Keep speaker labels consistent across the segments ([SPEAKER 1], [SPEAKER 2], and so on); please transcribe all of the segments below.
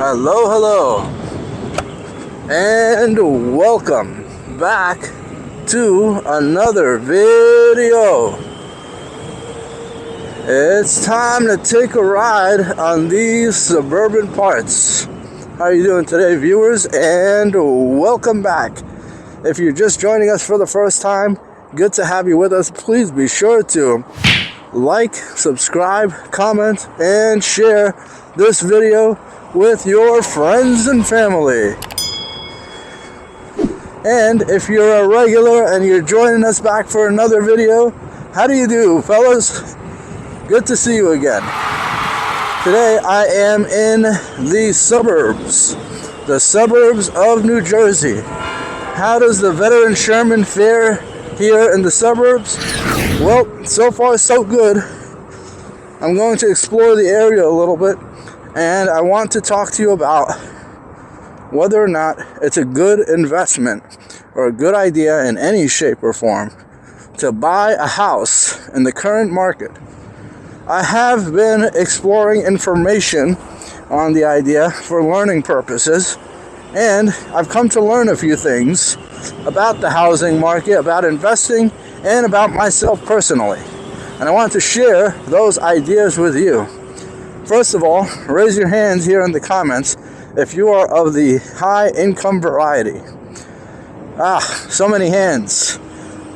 [SPEAKER 1] Hello, and welcome back to another video. It's time to take a ride on these suburban parts. How are you doing today, viewers? And welcome back. If you're just joining us for the first time, good to have you with us. Please be sure to like, subscribe, comment, and share this video with your friends and family. And if you're a regular and you're joining us back for another video, how do you do, fellas? Good to see you again. Today I am in the suburbs of New Jersey. How does the veteran Sherman fare here in the suburbs? Well, so far so good. I'm going to explore the area a little bit, and I want to talk to you about whether or not it's a good investment or a good idea in any shape or form to buy a house in the current market. I have been exploring information on the idea for learning purposes, and I've come to learn a few things about the housing market, about investing, and about myself personally. And I want to share those ideas with you. First of all, raise your hands here in the comments if you are of the high income variety. So many hands.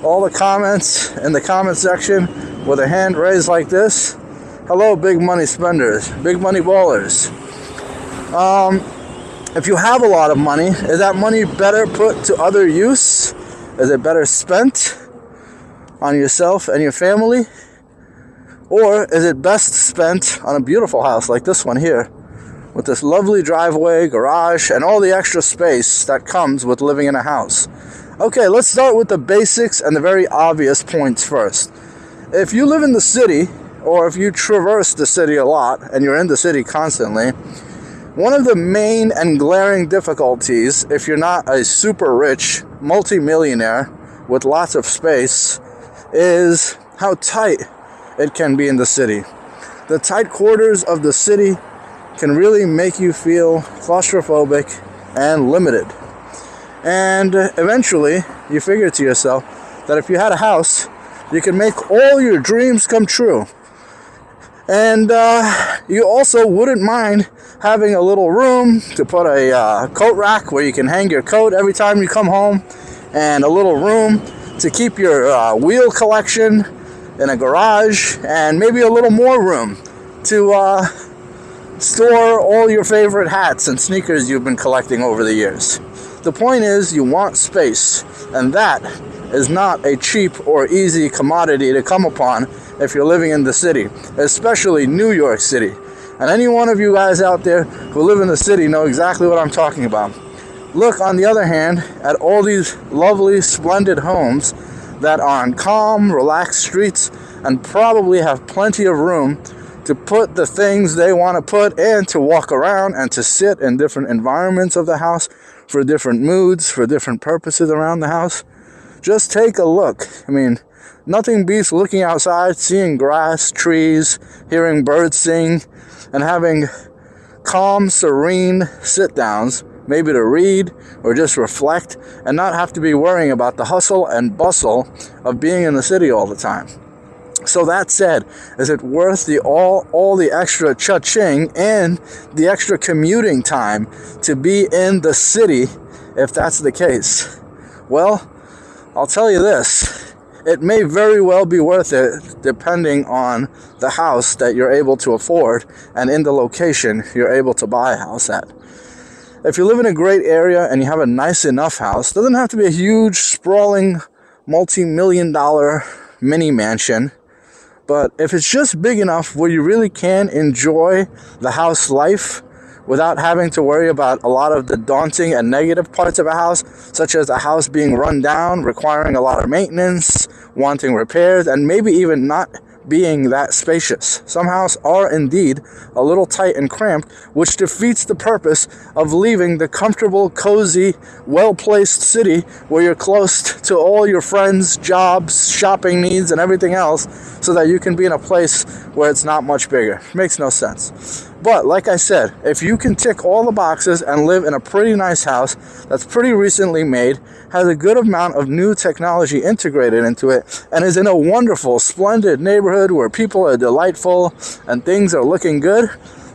[SPEAKER 1] All the comments in the comment section with a hand raised like this. Hello, big money spenders, big money ballers. If you have a lot of money, is that money better put to other use? Is it better spent on yourself and your family? Or is it best spent on a beautiful house like this one here, with this lovely driveway, garage, and all the extra space that comes with living in a house? Okay, let's start with the basics and the very obvious points first. If you live in the city, or if you traverse the city a lot, and you're in the city constantly, one of the main and glaring difficulties, if you're not a super rich multi-millionaire with lots of space, is how tight it can be in the city. The tight quarters of the city can really make you feel claustrophobic and limited. And eventually, you figure to yourself that if you had a house, you can make all your dreams come true. And you also wouldn't mind having a little room to put a coat rack where you can hang your coat every time you come home, and a little room to keep your wheel collection in a garage, and maybe a little more room to store all your favorite hats and sneakers you've been collecting over the years. The point is, you want space, and that is not a cheap or easy commodity to come upon if you're living in the city, especially New York City. And any one of you guys out there who live in the city know exactly what I'm talking about. Look, on the other hand, at all these lovely, splendid homes that are on calm, relaxed streets and probably have plenty of room to put the things they want to put and to walk around and to sit in different environments of the house for different moods, for different purposes around the house. Just take a look. I mean, nothing beats looking outside, seeing grass, trees, hearing birds sing, and having calm, serene sit-downs, maybe to read or just reflect and not have to be worrying about the hustle and bustle of being in the city all the time. So that said, is it worth all the extra cha-ching and the extra commuting time to be in the city if that's the case? Well, I'll tell you this, it may very well be worth it depending on the house that you're able to afford and in the location you're able to buy a house at. If you live in a great area and you have a nice enough house, it doesn't have to be a huge, sprawling, multi-million-dollar mini mansion, but if it's just big enough where you really can enjoy the house life without having to worry about a lot of the daunting and negative parts of a house, such as a house being run down, requiring a lot of maintenance, wanting repairs, and maybe even not being that spacious. Some houses are indeed a little tight and cramped, which defeats the purpose of leaving the comfortable, cozy, well-placed city where you're close to all your friends, jobs, shopping needs, and everything else, so that you can be in a place where it's not much bigger. Makes no sense. But like I said, if you can tick all the boxes and live in a pretty nice house that's pretty recently made, has a good amount of new technology integrated into it, and is in a wonderful, splendid neighborhood where people are delightful and things are looking good,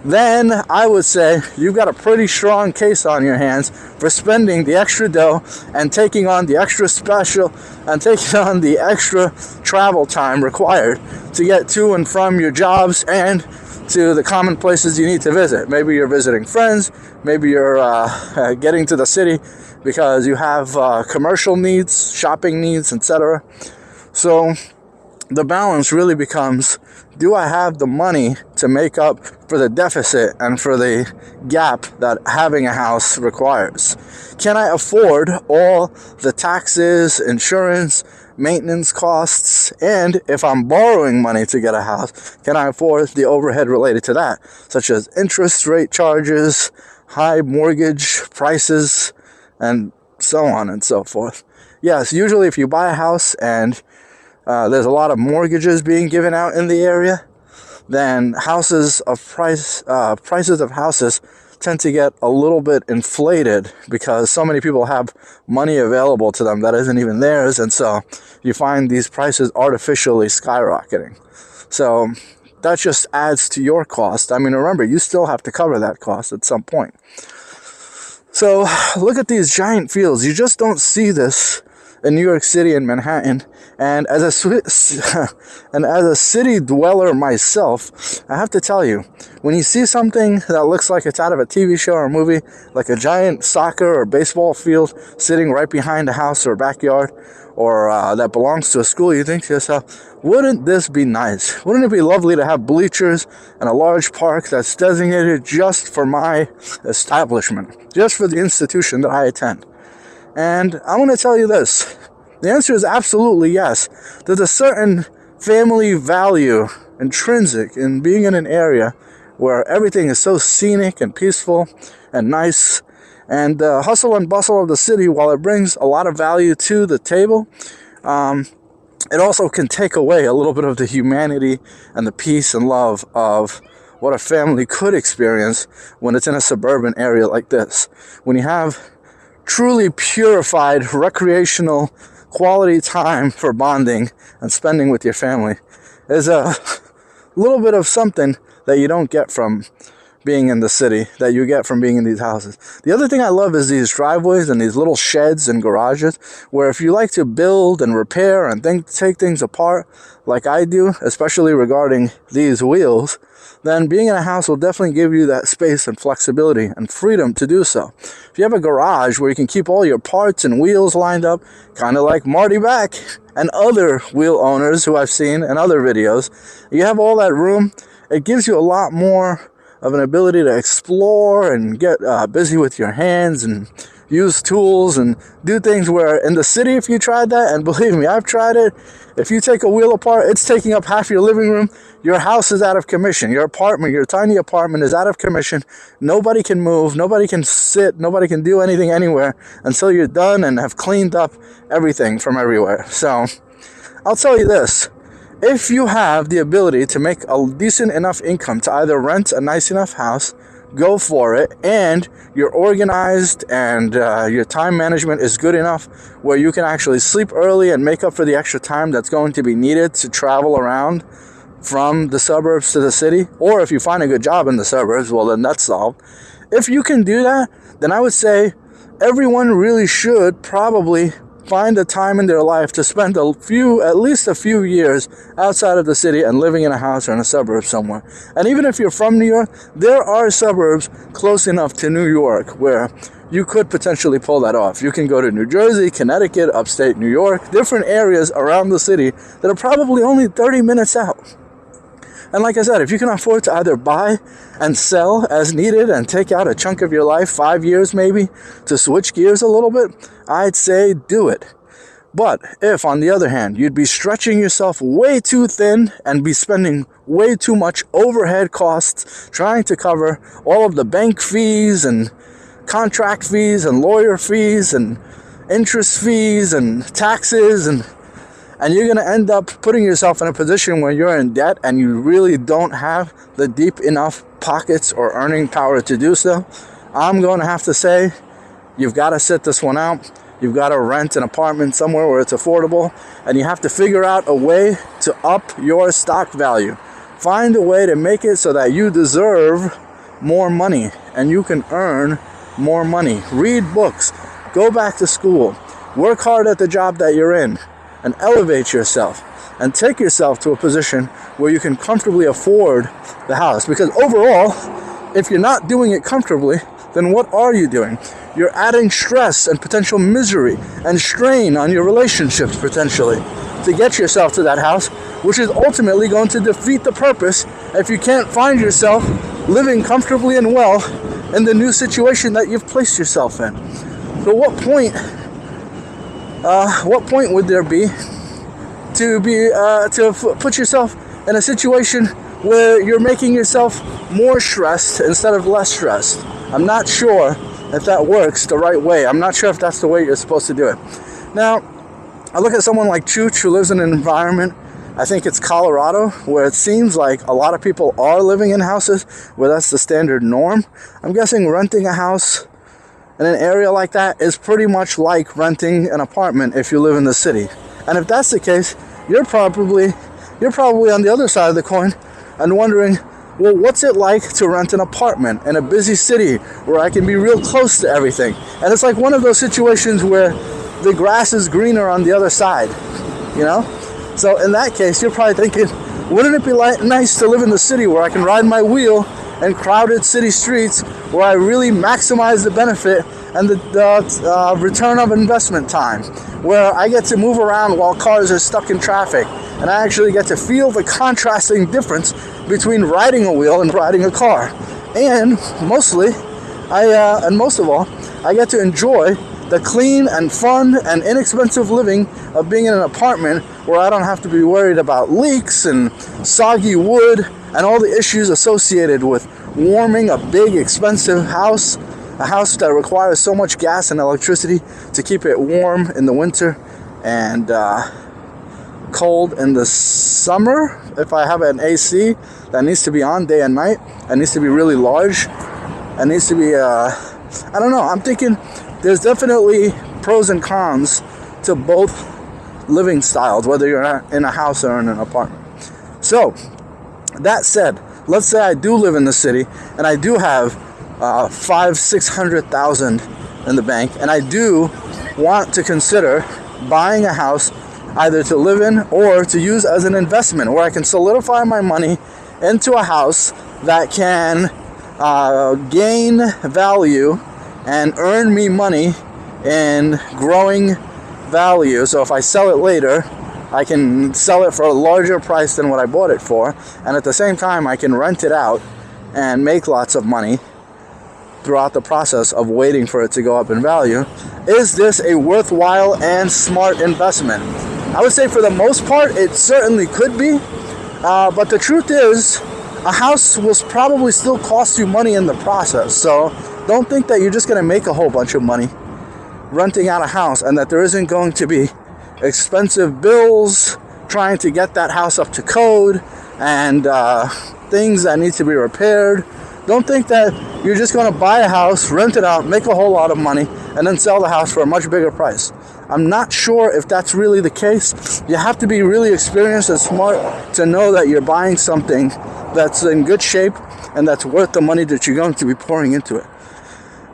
[SPEAKER 1] then I would say you've got a pretty strong case on your hands for spending the extra dough and taking on the extra special and taking on the extra travel time required to get to and from your jobs and to the common places you need to visit. Maybe you're visiting friends, maybe you're getting to the city because you have commercial needs, shopping needs, etc. So the balance really becomes, do I have the money to make up for the deficit and for the gap that having a house requires? Can I afford all the taxes, insurance, maintenance costs, and if I'm borrowing money to get a house, can I afford the overhead related to that, such as interest rate charges, high mortgage prices, and so on and so forth? Yes, usually if you buy a house and there's a lot of mortgages being given out in the area, then prices of houses tend to get a little bit inflated because so many people have money available to them that isn't even theirs, and so you find these prices artificially skyrocketing. So that just adds to your cost. I mean, remember, you still have to cover that cost at some point. So look at these giant fields. You just don't see this in New York City and Manhattan. And as a city dweller myself, I have to tell you, when you see something that looks like it's out of a TV show or a movie, like a giant soccer or baseball field sitting right behind a house or backyard, or that belongs to a school, you think to yourself, wouldn't this be nice? Wouldn't it be lovely to have bleachers and a large park that's designated just for my establishment, just for the institution that I attend? And I want to tell you this. The answer is absolutely yes. There's a certain family value intrinsic in being in an area where everything is so scenic and peaceful and nice. And the hustle and bustle of the city, while it brings a lot of value to the table, it also can take away a little bit of the humanity and the peace and love of what a family could experience when it's in a suburban area like this. When you have truly purified recreational quality time for bonding and spending with your family, is a little bit of something that you don't get from being in the city, that you get from being in these houses. The other thing I love is these driveways and these little sheds and garages where if you like to build and repair and take things apart like I do, especially regarding these wheels, then being in a house will definitely give you that space and flexibility and freedom to do so. If you have a garage where you can keep all your parts and wheels lined up, kind of like Marty Back and other wheel owners who I've seen in other videos, you have all that room, it gives you a lot more of an ability to explore and get busy with your hands and use tools and do things where in the city, if you tried that, and believe me, I've tried it, if you take a wheel apart, it's taking up half your living room. Your house is out of commission. Your apartment, your tiny apartment is out of commission. Nobody can move. Nobody can sit. Nobody can do anything anywhere until you're done and have cleaned up everything from everywhere. So I'll tell you this. If you have the ability to make a decent enough income to either rent a nice enough house, go for it, and you're organized and your time management is good enough where you can actually sleep early and make up for the extra time that's going to be needed to travel around from the suburbs to the city, or if you find a good job in the suburbs, well, then that's solved. If you can do that, then I would say everyone really should probably find a time in their life to spend at least a few years outside of the city and living in a house or in a suburb somewhere. And even if you're from New York, there are suburbs close enough to New York where you could potentially pull that off. You can go to New Jersey, Connecticut, upstate New York, different areas around the city that are probably only 30 minutes out. And like I said, if you can afford to either buy and sell as needed and take out a chunk of your life, 5 years maybe, to switch gears a little bit, I'd say do it. But if, on the other hand, you'd be stretching yourself way too thin and be spending way too much overhead costs trying to cover all of the bank fees and contract fees and lawyer fees and interest fees and taxes, and you're going to end up putting yourself in a position where you're in debt and you really don't have the deep enough pockets or earning power to do so, I'm going to have to say you've got to sit this one out. You've got to rent an apartment somewhere where it's affordable, and you have to figure out a way to up your stock value. Find a way to make it so that you deserve more money and you can earn more money. Read books, go back to school, work hard at the job that you're in, and elevate yourself and take yourself to a position where you can comfortably afford the house. Because overall, if you're not doing it comfortably, then what are you doing? You're adding stress and potential misery and strain on your relationships potentially to get yourself to that house, which is ultimately going to defeat the purpose if you can't find yourself living comfortably and well in the new situation that you've placed yourself in. So what point would there be to put yourself in a situation where you're making yourself more stressed instead of less stressed? I'm not sure if that works the right way. I'm not sure if that's the way you're supposed to do it. Now, I look at someone like Chooch, who lives in an environment, I think it's Colorado, where it seems like a lot of people are living in houses where that's the standard norm. I'm guessing renting a house in an area like that is pretty much like renting an apartment if you live in the city. And if that's the case, you're probably on the other side of the coin and wondering, well, what's it like to rent an apartment in a busy city where I can be real close to everything? And it's like one of those situations where the grass is greener on the other side, you know? So in that case, you're probably thinking, wouldn't it be nice to live in the city where I can ride my wheel in crowded city streets where I really maximize the benefit and the return of investment time, where I get to move around while cars are stuck in traffic, and I actually get to feel the contrasting difference between riding a wheel and riding a car. And most of all, I get to enjoy the clean and fun and inexpensive living of being in an apartment where I don't have to be worried about leaks and soggy wood and all the issues associated with warming a big, expensive house, a house that requires so much gas and electricity to keep it warm in the winter and cold in the summer. If I have an AC that needs to be on day and night, it needs to be really large, it needs to be I don't know, I'm thinking there's definitely pros and cons to both living styles, whether you're in a house or in an apartment. So that said, let's say I do live in the city and I do have $500,000-$600,000 in the bank, and I do want to consider buying a house either to live in or to use as an investment, where I can solidify my money into a house that can gain value and earn me money in growing value. So if I sell it later, I can sell it for a larger price than what I bought it for, and at the same time I can rent it out and make lots of money throughout the process of waiting for it to go up in value. Is this a worthwhile and smart investment? I would say for the most part it certainly could be, but the truth is a house will probably still cost you money in the process. So don't think that you're just going to make a whole bunch of money renting out a house and that there isn't going to be expensive bills trying to get that house up to code and things that need to be repaired. Don't think that you're just going to buy a house, rent it out, make a whole lot of money, and then sell the house for a much bigger price. I'm not sure if that's really the case. You have to be really experienced and smart to know that you're buying something that's in good shape and that's worth the money that you're going to be pouring into it.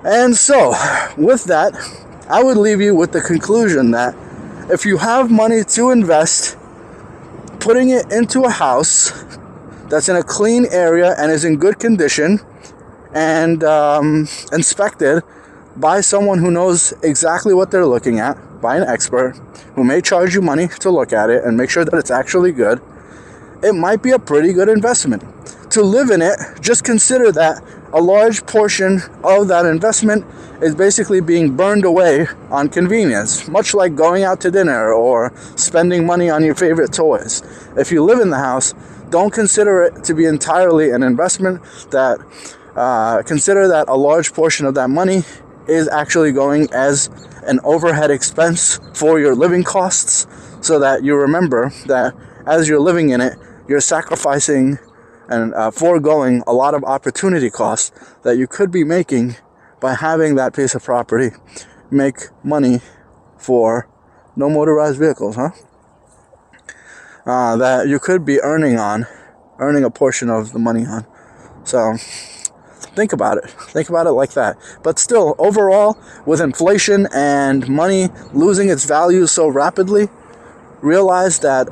[SPEAKER 1] And so, with that, I would leave you with the conclusion that if you have money to invest, putting it into a house that's in a clean area and is in good condition and inspected by someone who knows exactly what they're looking at, by an expert who may charge you money to look at it and make sure that it's actually good, it might be a pretty good investment. To live in it, just consider that a large portion of that investment is basically being burned away on convenience, much like going out to dinner or spending money on your favorite toys. If you live in the house, don't consider it to be entirely an investment. Consider that a large portion of that money is actually going as an overhead expense for your living costs, so that you remember that as you're living in it, you're sacrificing and foregoing a lot of opportunity costs that you could be making by having that piece of property make money for no motorized vehicles, that you could be earning a portion of the money on. So think about it like that. But still, overall, with inflation and money losing its value so rapidly, realize that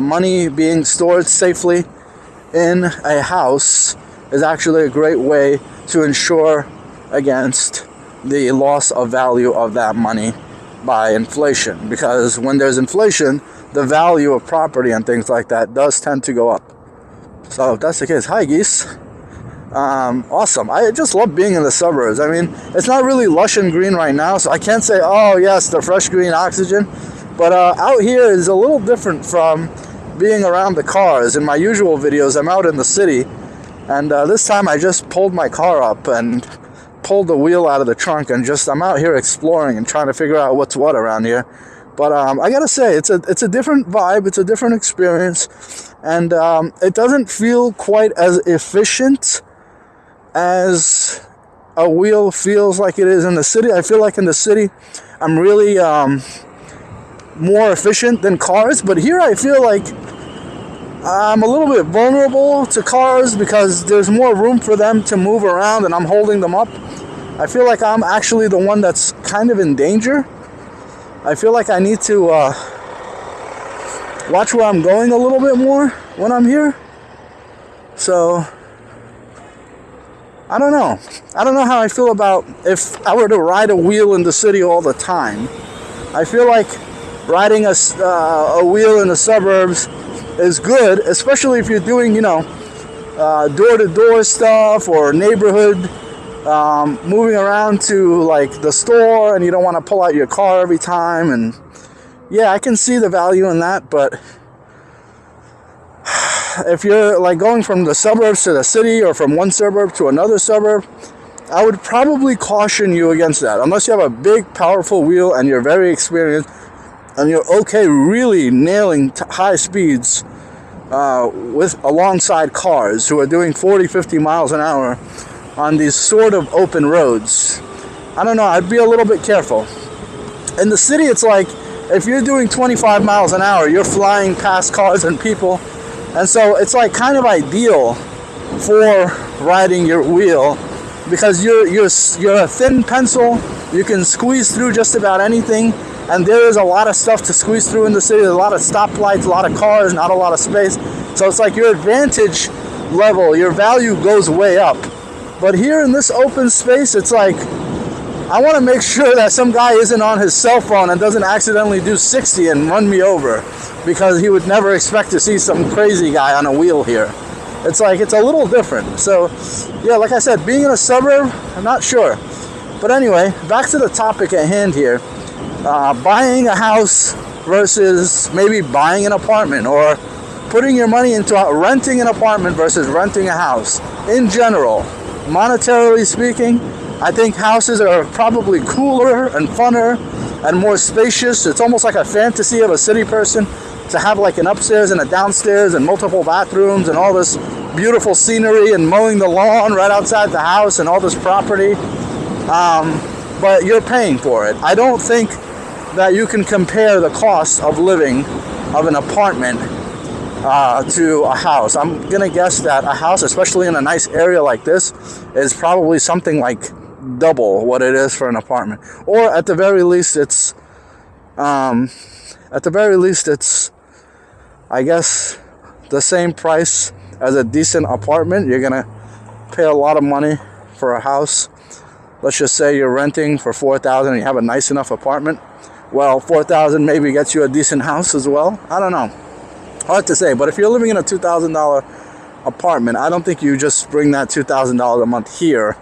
[SPEAKER 1] money being stored safely in a house is actually a great way to ensure against the loss of value of that money by inflation. Because when there's inflation, the value of property and things like that does tend to go up. So if that's the case, hi geese. Awesome. I just love being in the suburbs. I mean, it's not really lush and green right now, so I can't say, oh yes, the fresh green oxygen. But out here is a little different from being around the cars. In my usual videos, I'm out in the city, and this time I just pulled my car up and pulled the wheel out of the trunk, and I'm out here exploring and trying to figure out what's what around here. But I gotta say, it's a different vibe, it's a different experience, and it doesn't feel quite as efficient as a wheel feels like it is in the city. I feel like in the city, I'm really more efficient than cars, but here I feel like I'm a little bit vulnerable to cars because there's more room for them to move around and I'm holding them up. I feel like I'm actually the one that's kind of in danger. I feel like I need to watch where I'm going a little bit more when I'm here. So I don't know how I feel about if I were to ride a wheel in the city all the time. I feel like riding a wheel in the suburbs is good, especially if you're doing, door-to-door stuff or neighborhood, moving around to like the store and you don't want to pull out your car every time. And yeah, I can see the value in that, but if you're like going from the suburbs to the city or from one suburb to another suburb, I would probably caution you against that. Unless you have a big, powerful wheel and you're very experienced and you're okay really nailing high speeds alongside cars who are doing 40, 50 miles an hour on these sort of open roads. I don't know, I'd be a little bit careful. In the city, it's like if you're doing 25 miles an hour, you're flying past cars and people. And so it's like kind of ideal for riding your wheel because you're a thin pencil. You can squeeze through just about anything. And there is a lot of stuff to squeeze through in the city. There's a lot of stoplights, a lot of cars, not a lot of space. So it's like your advantage level, your value goes way up. But here in this open space, it's like, I want to make sure that some guy isn't on his cell phone and doesn't accidentally do 60 and run me over, because he would never expect to see some crazy guy on a wheel here. It's like, it's a little different. So yeah, like I said, being in a suburb, I'm not sure. But anyway, back to the topic at hand here. Buying a house versus maybe buying an apartment, or putting your money into renting an apartment versus renting a house. In general, monetarily speaking, I think houses are probably cooler and funner and more spacious. It's almost like a fantasy of a city person to have like an upstairs and a downstairs and multiple bathrooms and all this beautiful scenery and mowing the lawn right outside the house and all this property. But you're paying for it. I don't think that you can compare the cost of living of an apartment to a house. I'm gonna guess that a house, especially in a nice area like this, is probably something like double what it is for an apartment. Or at the very least it's I guess the same price as a decent apartment. You're gonna pay a lot of money for a house. Let's just say you're renting for $4,000 and you have a nice enough apartment. Well, $4,000 maybe gets you a decent house as well. I don't know. Hard to say. But if you're living in a $2,000 apartment. I don't think you just bring that $2,000 a month here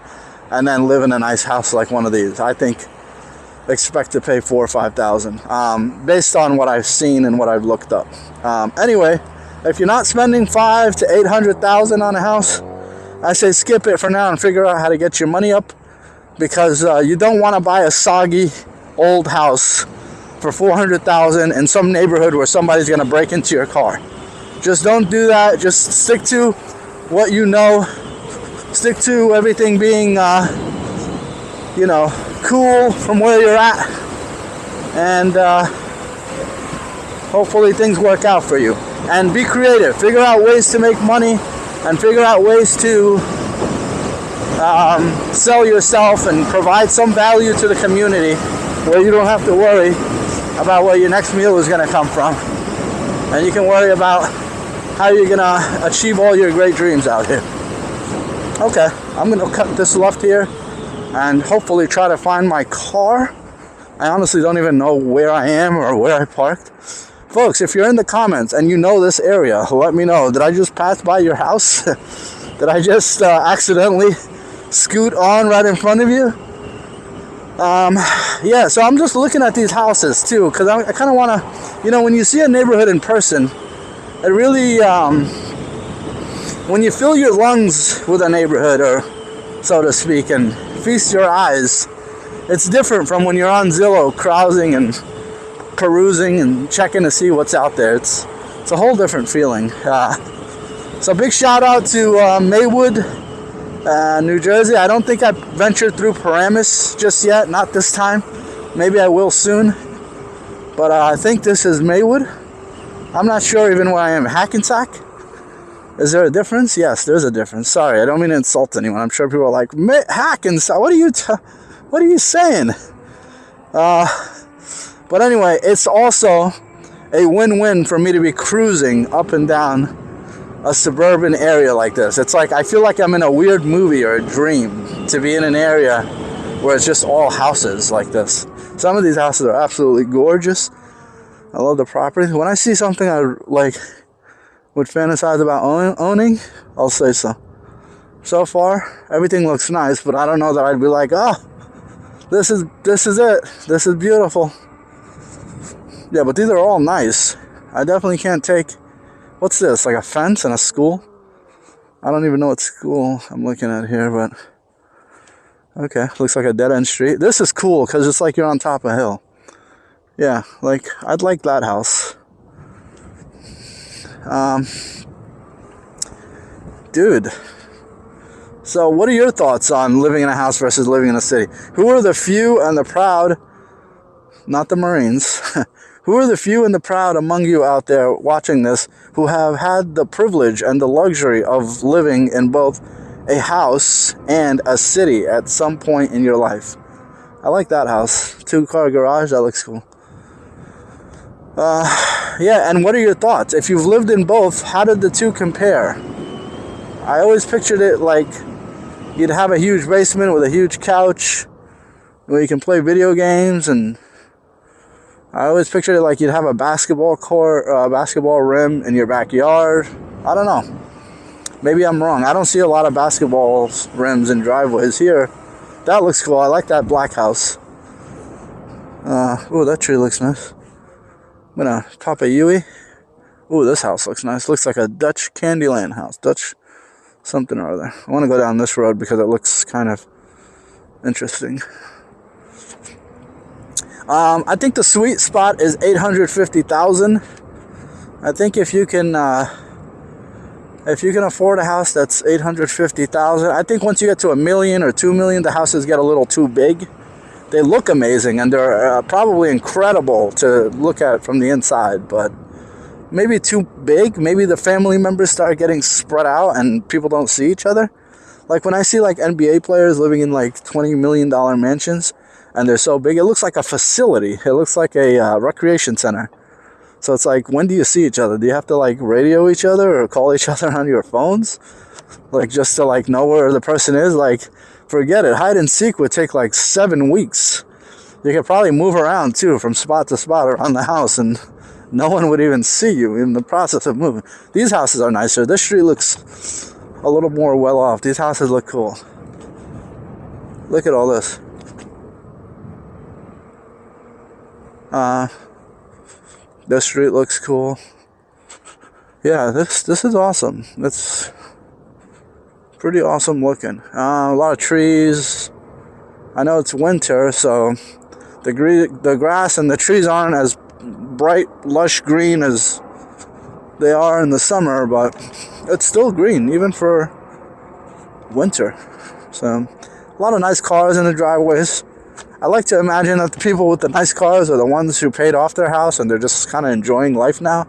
[SPEAKER 1] and then live in a nice house like one of these. I think expect to pay $4,000 or $5,000 based on what I've seen and what I've looked up. Anyway, if you're not spending $500,000 to $800,000 on a house, I say skip it for now and figure out how to get your money up, because you don't want to buy a soggy old house for $400,000 in some neighborhood where somebody's going to break into your car. Just don't do that. Just stick to what you know. Stick to everything being, cool from where you're at. And hopefully things work out for you. And be creative. Figure out ways to make money and figure out ways to sell yourself and provide some value to the community where you don't have to worry about where your next meal is going to come from. And you can worry about how you're going to achieve all your great dreams out here. Okay, I'm going to cut this left here and hopefully try to find my car. I honestly don't even know where I am or where I parked. Folks, if you're in the comments and you know this area, let me know. Did I just pass by your house? Did I just accidentally scoot on right in front of you? Yeah, so I'm just looking at these houses too, because I kind of want to, when you see a neighborhood in person, it really, when you fill your lungs with a neighborhood, or so to speak, and feast your eyes, it's different from when you're on Zillow carousing and perusing and checking to see what's out there. It's a whole different feeling. So big shout out to Maywood, New Jersey. I don't think I've ventured through Paramus just yet, not this time. Maybe I will soon. But I think this is Maywood. I'm not sure even where I am. Hackensack? Is there a difference? Yes, there's a difference. Sorry, I don't mean to insult anyone. I'm sure people are like, Hackensack, what are you saying? But anyway, it's also a win-win for me to be cruising up and down a suburban area like this. It's like I feel like I'm in a weird movie or a dream to be in an area where it's just all houses like this. Some of these houses are absolutely gorgeous. I love the property. When I see something I would fantasize about owning, I'll say so. So far, everything looks nice, but I don't know that I'd be like, oh, this is it. This is beautiful. Yeah, but these are all nice. I definitely can't take... What's this? Like a fence and a school? I don't even know what school I'm looking at here, but... Okay, looks like a dead-end street. This is cool, because it's like you're on top of a hill. Yeah, I'd like that house. Dude. So, what are your thoughts on living in a house versus living in a city? Who are the few and the proud... Not the Marines... Who are the few and the proud among you out there watching this who have had the privilege and the luxury of living in both a house and a city at some point in your life? I like that house. 2-car garage, that looks cool. Yeah, and what are your thoughts? If you've lived in both, how did the two compare? I always pictured it like you'd have a huge basement with a huge couch where you can play video games, and I always pictured it like you'd have a basketball court, basketball rim in your backyard. I don't know. Maybe I'm wrong. I don't see a lot of basketball rims in driveways here. That looks cool. I like that black house. Ooh, that tree looks nice. I'm gonna pop a Yui. Ooh, this house looks nice. Looks like a Dutch Candyland house. Dutch something or other. I want to go down this road because it looks kind of interesting. I think the sweet spot is $850,000. I think if you can afford a house that's $850,000, I think once you get to $1 million or $2 million, the houses get a little too big. They look amazing and they're probably incredible to look at from the inside, but maybe too big. Maybe the family members start getting spread out and people don't see each other. Like when I see like NBA players living in like $20 million mansions, and they're so big, it looks like a facility. It looks like a recreation center. So it's like, when do you see each other? Do you have to like radio each other or call each other on your phones? Like just to like know where the person is? Like, forget it. Hide and seek would take like 7 weeks. You could probably move around too from spot to spot around the house and No one would even see you in the process of moving. These houses are nicer. This street looks a little more well off. These houses look cool. Look at all this. This street looks cool. Yeah, this is awesome. It's pretty awesome looking. A lot of trees. I know it's winter, so the grass and the trees aren't as bright, lush green as they are in the summer, but it's still green, even for winter. So, a lot of nice cars in the driveways. I like to imagine that the people with the nice cars are the ones who paid off their house and they're just kind of enjoying life now.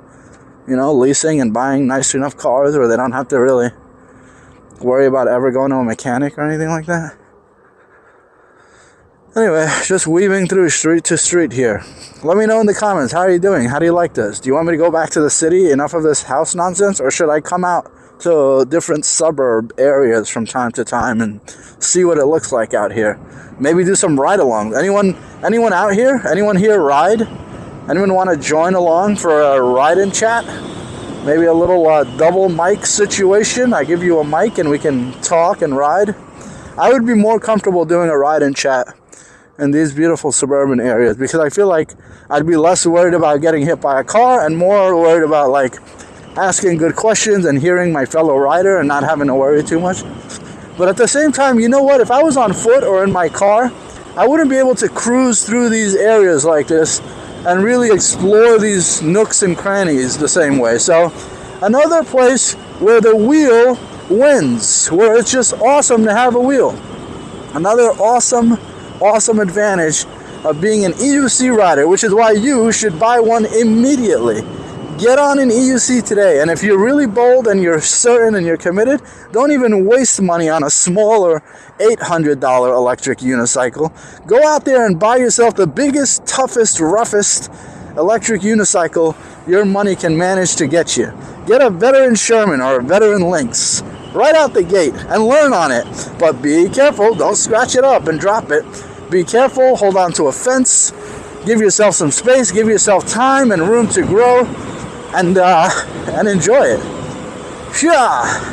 [SPEAKER 1] You know, leasing and buying nice enough cars where they don't have to really worry about ever going to a mechanic or anything like that. Anyway, just weaving through street to street here. Let me know in the comments, how are you doing? How do you like this? Do you want me to go back to the city? Enough of this house nonsense? Or should I come out to different suburb areas from time to time and see what it looks like out here? Maybe do some ride-alongs. Anyone out here? Anyone here ride? Anyone want to join along for a ride-in chat? Maybe a little double mic situation. I give you a mic and we can talk and ride. I would be more comfortable doing a ride-in chat in these beautiful suburban areas because I feel like I'd be less worried about getting hit by a car and more worried about like asking good questions and hearing my fellow rider and not having to worry too much. But at the same time, you know what? If I was on foot or in my car, I wouldn't be able to cruise through these areas like this and really explore these nooks and crannies the same way. So another place where the wheel wins, where it's just awesome to have a wheel. Another awesome advantage of being an EUC rider, which is why you should buy one immediately. Get on an EUC today, and if you're really bold and you're certain and you're committed, don't even waste money on a smaller $800 electric unicycle. Go out there and buy yourself the biggest, toughest, roughest electric unicycle your money can manage to get you. Get a veteran Sherman or a veteran Lynx right out the gate and learn on it. But be careful, don't scratch it up and drop it. Be careful, hold on to a fence, give yourself some space, give yourself time and room to grow, and enjoy it. Yeah.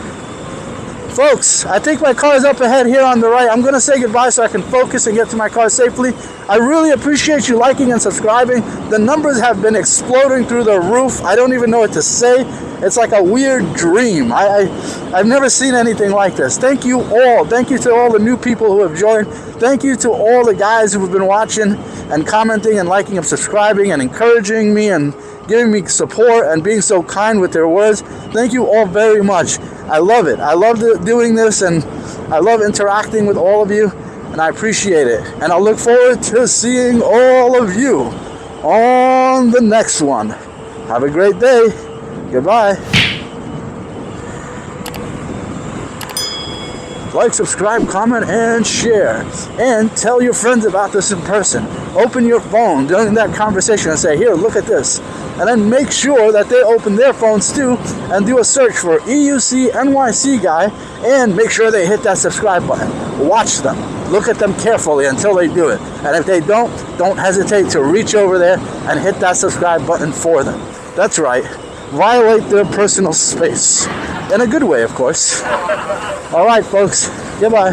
[SPEAKER 1] Folks, I think my car is up ahead here on the right. I'm going to say goodbye so I can focus and get to my car safely. I really appreciate you liking and subscribing. The numbers have been exploding through the roof. I don't even know what to say. It's like a weird dream. I've never seen anything like this. Thank you all. Thank you to all the new people who have joined. Thank you to all the guys who have been watching and commenting and liking and subscribing and encouraging me and giving me support and being so kind with their words. Thank you all very much. I love it. I love doing this, and I love interacting with all of you, and I appreciate it. And I look forward to seeing all of you on the next one. Have a great day. Goodbye. Like, subscribe, comment, and share. And tell your friends about this in person. Open your phone during that conversation and say, here, look at this. And then make sure that they open their phones too and do a search for EUC NYC guy and make sure they hit that subscribe button. Watch them. Look at them carefully until they do it. And if they don't hesitate to reach over there and hit that subscribe button for them. That's right. Violate their personal space. In a good way, of course. All right, folks. Goodbye.